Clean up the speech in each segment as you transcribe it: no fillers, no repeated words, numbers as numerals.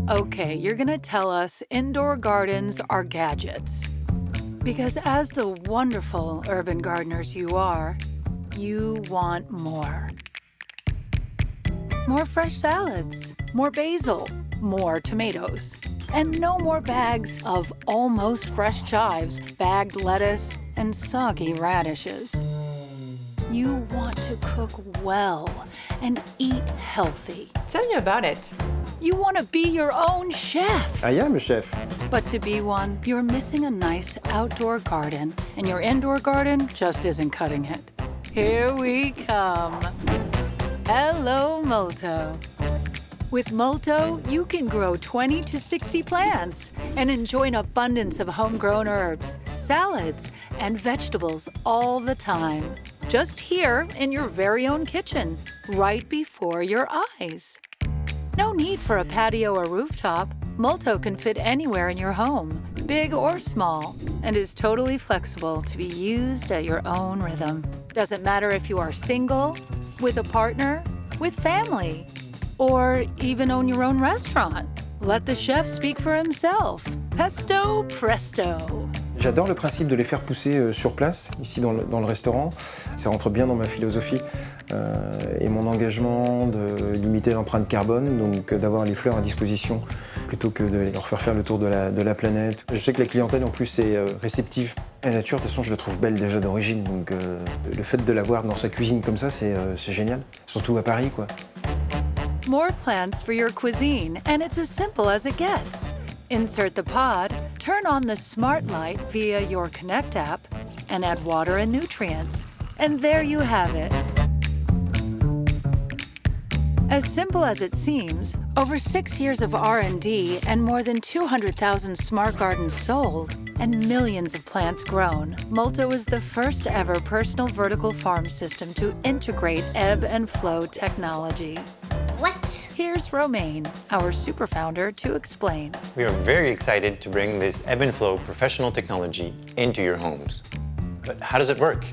Okay, you're gonna tell us indoor gardens are gadgets. Because as the wonderful urban gardeners you are, you want more. More fresh salads, more basil, more tomatoes, and no more bags of almost fresh chives, bagged lettuce, and soggy radishes. You want to cook well and eat healthy. Tell me about it. You want to be your own chef. I am a chef. But to be one, you're missing a nice outdoor garden, and your indoor garden just isn't cutting it. Here we come. Hello, Multo. With Multo, you can grow 20 to 60 plants and enjoy an abundance of homegrown herbs, salads, and vegetables all the time. Just here in your very own kitchen, right before your eyes. No need for a patio or rooftop. Multo can fit anywhere in your home, big or small, and is totally flexible to be used at your own rhythm. Doesn't matter if you are single, with a partner, with family, or even own your own restaurant. Let the chef speak for himself. Pesto presto. J'adore le principe de les faire pousser sur place, ici dans le restaurant. Ça rentre bien dans ma philosophie et mon engagement de limiter l'empreinte carbone, donc d'avoir les fleurs à disposition plutôt que de leur faire le tour de la planète. Je sais que la clientèle en plus est réceptive. La nature, de toute façon, je la trouve belle déjà d'origine, donc le fait de la voir dans sa cuisine comme ça, c'est génial. Surtout à Paris, quoi. More plants for your cuisine, and it's as simple as it gets. Insert the pod, turn on the smart light via your Connect app, and add water and nutrients. And there you have it. As simple as it seems, over 6 years of R&D and more than 200,000 smart gardens sold and millions of plants grown, Multo is the first ever personal vertical farm system to integrate ebb and flow technology. What? Here's Romain, our super founder, to explain. We are very excited to bring this ebb and flow professional technology into your homes. But how does it work?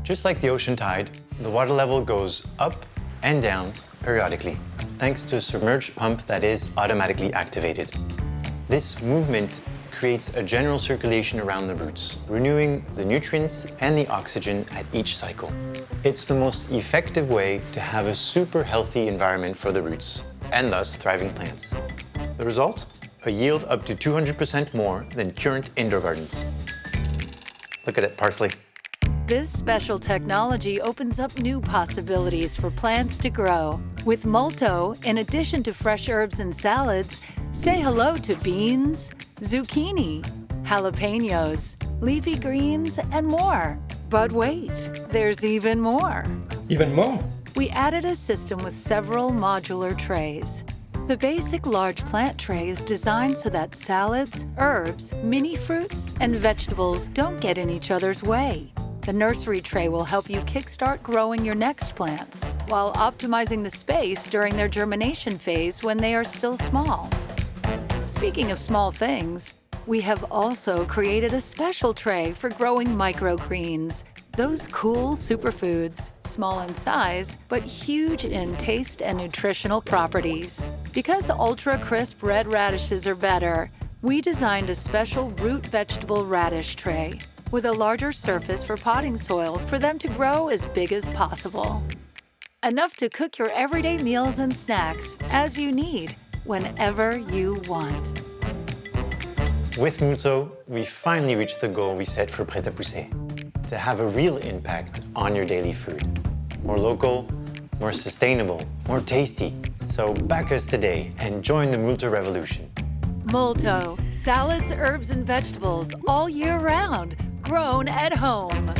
Just like the ocean tide, the water level goes up and down periodically, thanks to a submerged pump that is automatically activated. This movement creates a general circulation around the roots, renewing the nutrients and the oxygen at each cycle. It's the most effective way to have a super healthy environment for the roots, and thus thriving plants. The result? A yield up to 200% more than current indoor gardens. Look at it, parsley. This special technology opens up new possibilities for plants to grow. With Multo, in addition to fresh herbs and salads, say hello to beans, zucchini, jalapenos, leafy greens, and more. But wait, there's even more. Even more? We added a system with several modular trays. The basic large plant tray is designed so that salads, herbs, mini fruits, and vegetables don't get in each other's way. The nursery tray will help you kickstart growing your next plants, while optimizing the space during their germination phase when they are still small. Speaking of small things, we have also created a special tray for growing microgreens, those cool superfoods, small in size, but huge in taste and nutritional properties. Because ultra-crisp red radishes are better, we designed a special root vegetable radish tray with a larger surface for potting soil for them to grow as big as possible. Enough to cook your everyday meals and snacks as you need, whenever you want. With Multo, we finally reached the goal we set for Prêt, Pousser, to have a real impact on your daily food. More local, more sustainable, more tasty. So back us today and join the Multo revolution. Multo, salads, herbs, and vegetables all year round, grown at home.